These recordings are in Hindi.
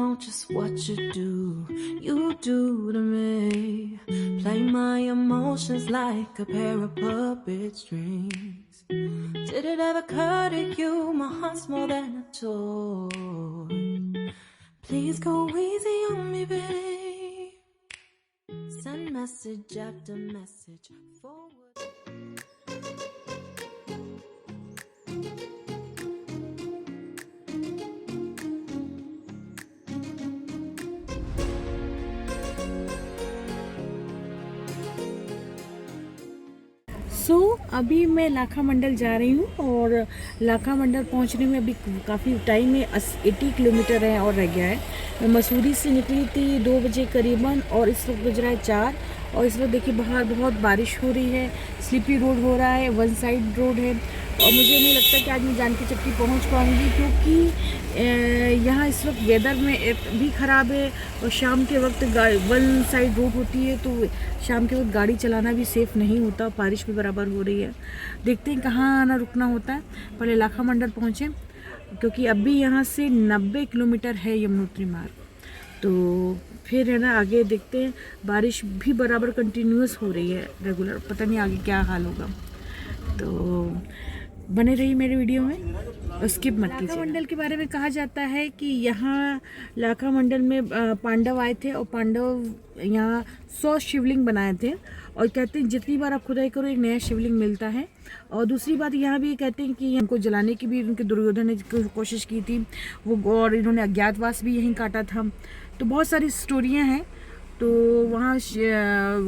know just what you do to me. Play my emotions like a pair of puppet strings. Did it ever occur to you my heart's more than a toy? Please go easy on me, babe. Send message after message forward. अभी मैं लाखा मंडल जा रही हूँ और लाखा मंडल पहुँचने में अभी काफ़ी टाइम है, 80 किलोमीटर है और रह गया है। मैं मसूरी से निकली थी 2 बजे करीबन और इस वक्त बज रहा है 4 और इस वक्त देखिए बाहर बहुत बारिश हो रही है, स्लिपी रोड हो रहा है, वन साइड रोड है और मुझे नहीं लगता कि आज मैं जानकी चट्टी पहुँच पाऊँगी क्योंकि यहाँ इस वक्त वेदर में भी ख़राब है और शाम के वक्त वन साइड रोड होती है तो शाम के वक्त गाड़ी चलाना भी सेफ़ नहीं होता, बारिश भी बराबर हो रही है। देखते हैं कहाँ आना रुकना होता है। पहले लाखा मंडल पहुँचें क्योंकि अभी यहाँ से 90 किलोमीटर है यमुनोत्री मार्ग, तो फिर है ना आगे देखते हैं। बारिश भी बराबर कंटिन्यूस हो रही है रेगुलर, पता नहीं आगे क्या हाल होगा, तो बने रही मेरे वीडियो में, स्किप मत कीजिए। लाखा मंडल के बारे में कहा जाता है कि यहाँ लाखा मंडल में पांडव आए थे और पांडव यहाँ 100 शिवलिंग बनाए थे और कहते हैं जितनी बार आप खुदाई करो एक नया शिवलिंग मिलता है। और दूसरी बात यहाँ भी कहते हैं कि इनको जलाने की भी उनके दुर्योधन ने कोशिश की थी वो, और इन्होंने अज्ञातवास भी यहीं काटा था, तो बहुत सारी स्टोरियाँ हैं। तो वहाँ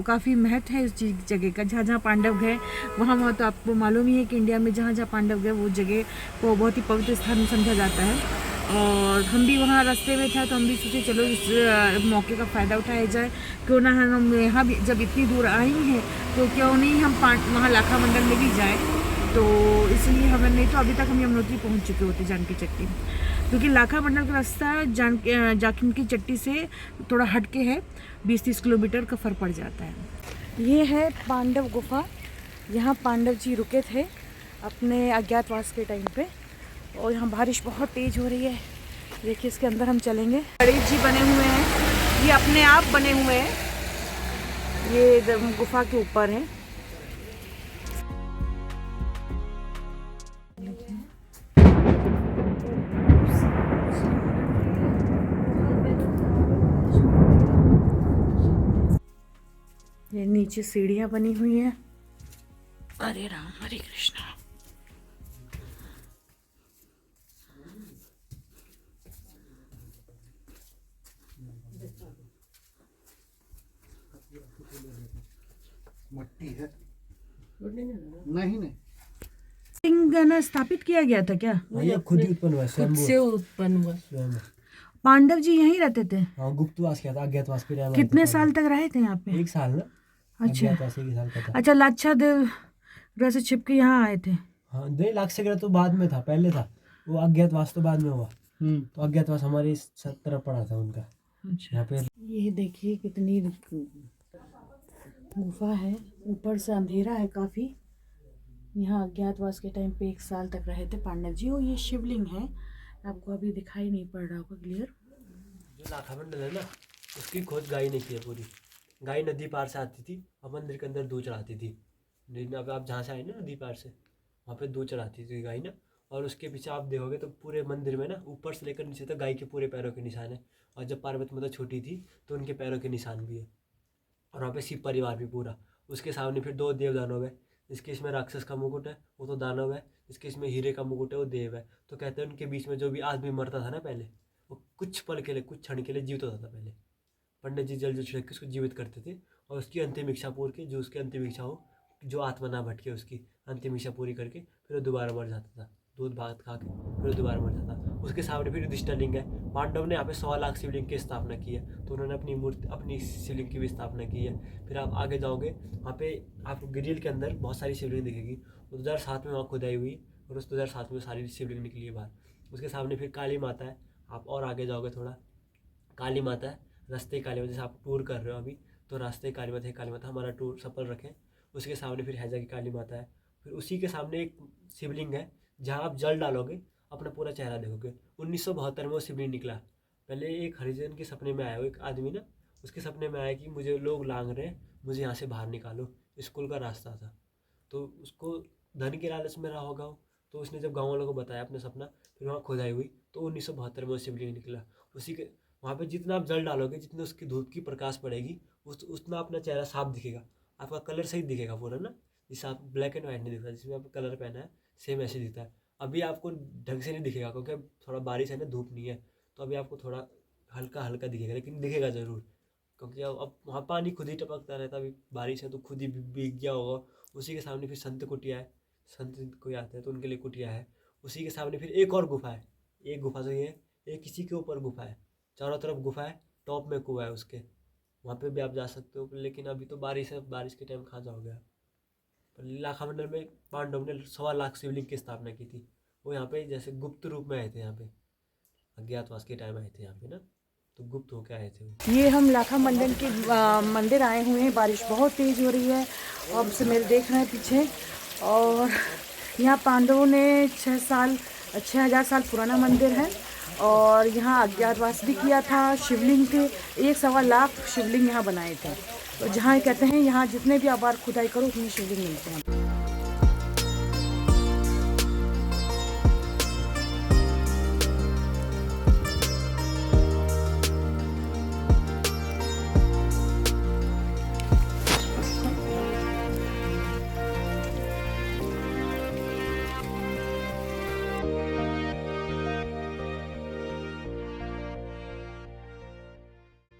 काफ़ी महत्व है इस जगह का, जहाँ जहाँ पांडव गए वहाँ तो आपको मालूम ही है कि इंडिया में जहाँ जहाँ पांडव गए वो जगह को बहुत ही पवित्र स्थान समझा जाता है। और हम भी वहाँ रास्ते में था तो हम भी सोचे चलो इस मौके का फ़ायदा उठाया जाए, क्यों ना हम यहाँ भी जब इतनी दूर आई हैं तो क्यों नहीं हम वहाँ लाखा मंडल में भी जाए। तो इसलिए हमें, नहीं तो अभी तक हम यमुनोत्री पहुँच चुके होते जानकी चट्टी, क्योंकि लाखा मंडल का रास्ता जानकी चट्टी से थोड़ा हटके है, 20-30 किलोमीटर का फ़र्क पड़ जाता है। ये है पांडव गुफा, यहाँ पांडव जी रुके थे अपने अज्ञातवास के टाइम पे और यहाँ बारिश बहुत तेज़ हो रही है। देखिए इसके अंदर हम चलेंगे। गणेश जी बने हुए हैं, ये अपने आप बने हुए हैं, ये गुफा के ऊपर है। ये नीचे सीढ़ियाँ बनी हुई हैं। हरे राम हरे कृष्णा। मट्टी है नहीं लिंग स्थापित किया गया था क्या? ये खुद ही उत्पन्न हुआ, खुद से उत्पन्न हुआ। पांडव जी यहीं रहते थे? हाँ, गुप्तवास किया था, अज्ञातवास के टाइम। कितने साल तक रहे थे यहाँ पे? 1 साल ना। अच्छा, अज्ञातवास 1 साल का था। अच्छा, लाच्छा देव से छिप के यहाँ आए थे? हाँ, 2 लाख से तो बाद में था, पहले था वो, अज्ञातवास तो बाद में हुआ। तो अज्ञातवास हमारे इस तरफ पड़ा था उनका। अच्छा, यहाँ पे ये देखिए कितनी गुफा है, ऊपर से अंधेरा है काफ़ी। यहाँ अज्ञातवास के टाइम पे 1 साल तक रहे थे पांडव जी। और ये शिवलिंग है, आपको अभी दिखाई नहीं पड़ रहा होगा क्लियर। जो लाखा मंडल है ना, उसकी खोज गाय ने की है पूरी। गाय नदी पार से आती थी और मंदिर के अंदर दूध चढ़ाती थी। अब आप जहाँ से आए ना नदी पार से, वहाँ पे दूध चढ़ाती थी गाय ना। और उसके पीछे आप देखोगे तो पूरे मंदिर में ना ऊपर से लेकर नीचे तक गाय के पूरे पैरों के निशान है। और जब पार्वती माता छोटी थी तो उनके पैरों के निशान भी है। और वहाँ पे शिव परिवार भी पूरा, उसके सामने फिर 2 देव दानव है। इसके इसमें राक्षस का मुकुट है, वो तो दानव है। इसके इसमें हीरे का मुकुट है, वो देव है। तो कहते हैं उनके बीच में जो भी आदमी मरता था ना पहले, वो कुछ पल के लिए, कुछ क्षण के लिए जीवित होता था। पहले पंडित जी जल छिड़क के उसको जीवित करते थे और उसकी अंतिम इच्छा पूरी की, जो उसकी अंतिम इच्छा हो, जो आत्मा ना भटके, उसकी अंतिम इच्छा पूरी करके फिर वो दोबारा मर जाता था, दूध भात खा के फिर वो दोबारा मर जाता। उसके सामने फिर युधिष्ठिर लिंग है। पांडव ने यहाँ पे 100 लाख शिवलिंग की स्थापना की है, तो उन्होंने अपनी मूर्ति, अपनी शिवलिंग की भी स्थापना की है। फिर आप आगे जाओगे, वहाँ पे आप ग्रिल के अंदर बहुत सारी शिवलिंग दिखेगी। 2007 में वहाँ खुदाई हुई और उस 2007 में सारी शिवलिंग निकली है बाहर। उसके सामने फिर काली माता है। आप और आगे जाओगे थोड़ा, काली माता है, रास्ते काली माता। जैसे आप टूर कर रहे हो अभी, तो रास्ते काली माता है, काली माता हमारा टूर सफल रखें। उसके सामने फिर हैजा की काली माता है। फिर उसी के सामने एक शिवलिंग है, जहाँ आप जल डालोगे अपना पूरा चेहरा देखोगे। 1972 में वो शिवलिंग निकला पहले एक हरिजन के सपने में आया, वो एक आदमी ना, उसके सपने में आया कि मुझे लोग लांग रहे हैं, मुझे यहाँ से बाहर निकालो। स्कूल का रास्ता था, तो उसको धन के लालच में रहा होगा वो। तो उसने जब गाँव वालों को बताया अपना सपना, फिर वहाँ खुदाई हुई तो 1972 में वो शिवलिंग निकला। उसी के वहाँ पे जितना आप जल डालोगे, जितनी उसकी धूप की प्रकाश पड़ेगी, उतना अपना चेहरा साफ दिखेगा, आपका कलर सही दिखेगा पूरा ना। जिससे आप ब्लैक एंड वाइट नहीं दिखता, जिसमें आप कलर पहना है सेम ऐसे दिखता है। अभी आपको ढंग से नहीं दिखेगा क्योंकि अब थोड़ा बारिश है ना, धूप नहीं है, तो अभी आपको थोड़ा हल्का हल्का दिखेगा, लेकिन दिखेगा ज़रूर। क्योंकि अब वहाँ पानी खुद ही टपकता रहता है, अभी बारिश है तो खुद ही भीग गया होगा। उसी के सामने फिर संत कुटिया है, संत कोई आते हैं तो उनके लिए कुटिया है। उसी के सामने फिर एक और गुफा है, एक गुफा तो ये है, एक किसी के ऊपर गुफा है, चारों तरफ गुफा है, टॉप में कुआं है उसके, वहाँ पे भी आप जा सकते हो। लेकिन अभी तो बारिश है, बारिश के टाइम कहाँ जाओगे आप। पर लाखामंडल में पांडव ने 1.25 लाख शिवलिंग की स्थापना की थी। वो यहाँ पे जैसे गुप्त रूप में आए थे, यहाँ पे अज्ञातवास के टाइम आए थे यहाँ पे ना, तो गुप्त होके आए थे वो। ये हम लाखा मंडल के मंदिर आए हुए हैं। बारिश बहुत तेज़ हो रही है और हमसे मेरे देख रहे हैं पीछे। और यहाँ पांडवों ने 6,000 साल पुराना मंदिर है और यहाँ अज्ञातवास भी किया था। शिवलिंग थे, 1.25 लाख शिवलिंग यहाँ बनाए थे। तो जहाँ कहते हैं यहाँ जितने भी आबार खुदाई करो उतनी शिवलिंग मिलते हैं।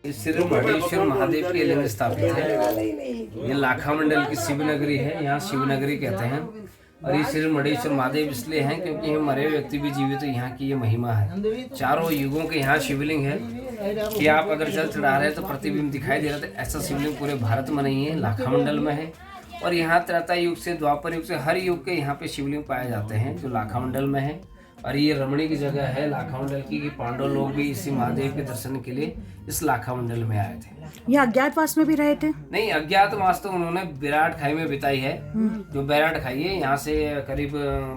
श्री महेश्वर महादेव के लिंग स्थापित है। ये लाखा मंडल की शिवनगरी है, यहाँ शिवनगरी कहते हैं। और ये श्री महेश्वर महादेव इसलिए हैं क्योंकि ये मरे व्यक्ति भी जीवित, तो यहाँ की ये महिमा है। चारों युगों के यहाँ शिवलिंग है कि आप अगर जल चढ़ा रहे हैं तो प्रतिबिंब दिखाई दे रहा था। ऐसा शिवलिंग पूरे भारत में नहीं है, लाखा मंडल में है। और यहाँ त्रेता युग से द्वापर युग से हर युग के यहाँ पे शिवलिंग पाए जाते हैं जो लाखा मंडल में है। और ये रमणीय की जगह है लाखा मंडल की, कि पांडव लोग भी इसी महादेव के दर्शन के लिए इस लाखा मंडल में आए थे। ये अज्ञातवास में भी रहे थे? नहीं, अज्ञातवास तो उन्होंने विराट खाई में बिताई है। जो बैराट खाई है, यहाँ से करीब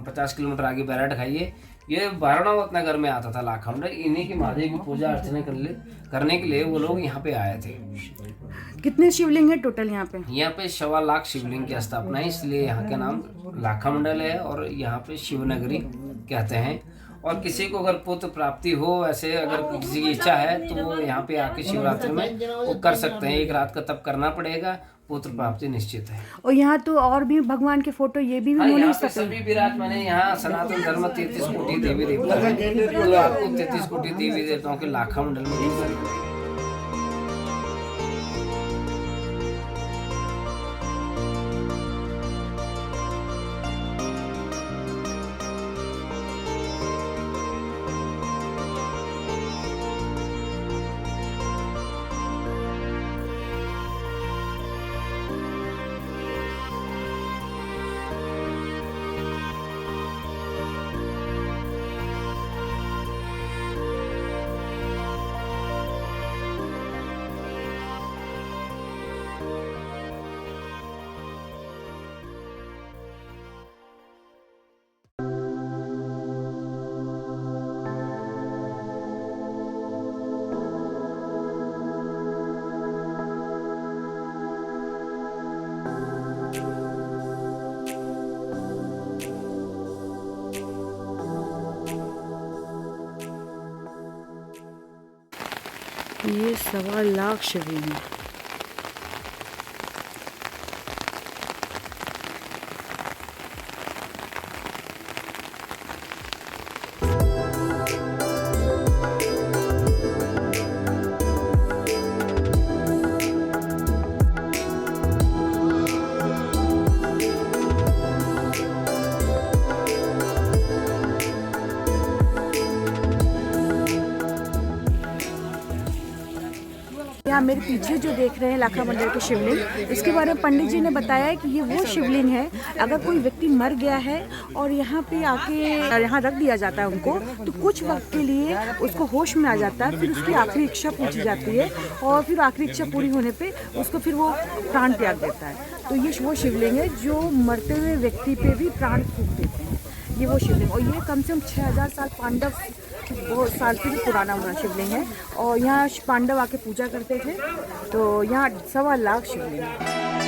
50 किलोमीटर आगे बैराट खाई है। ये वाराणवत नगर में आता था लाखा मंडल। इन्हीं की महादेव की पूजा अर्चना करने के लिए वो लोग यहाँ पे आए थे। कितने शिवलिंग है टोटल यहाँ पे? यहाँ पे 1.25 लाख शिवलिंग की स्थापना है, इसलिए यहाँ का नाम लाखा मंडल है और यहाँ पे शिवनगरी कहते हैं। और किसी को अगर पुत्र प्राप्ति हो, ऐसे अगर किसी की इच्छा है तो वो यहाँ पे आके शिवरात्रि में वो कर सकते हैं। 1 रात का तप करना पड़ेगा, पुत्र प्राप्ति निश्चित है। और यहाँ तो और भी भगवान के फोटो ये भी यहाँ पे सभी विराजमान है। यहाँ सनातन धर्म 33 कोटि देवी देवता है, तो आपको 33 कोटि देवी देवताओं के लाखा मंडल में ये 1.25 लाख शिवलिंग है। यहाँ मेरे पीछे जो देख रहे हैं लाखा मंडल के शिवलिंग, इसके बारे में पंडित जी ने बताया है कि ये वो शिवलिंग है, अगर कोई व्यक्ति मर गया है और यहाँ पे आके यहाँ रख दिया जाता है उनको, तो कुछ वक्त के लिए उसको होश में आ जाता है, फिर उसकी आखिरी इच्छा पूछी जाती है और फिर आखिरी इच्छा पूरी होने पे उसको फिर वो प्राण त्याग देता है। तो ये वो शिवलिंग है जो मरते हुए व्यक्ति पे भी प्राण फूंक देते हैं, ये वो शिवलिंग। और ये कम से कम 6,000 साल पांडव बहुत साल से भी पुराना शिवलिंग है और यहाँ पांडव आके पूजा करते थे। तो यहाँ 1.25 लाख शिवलिंग है।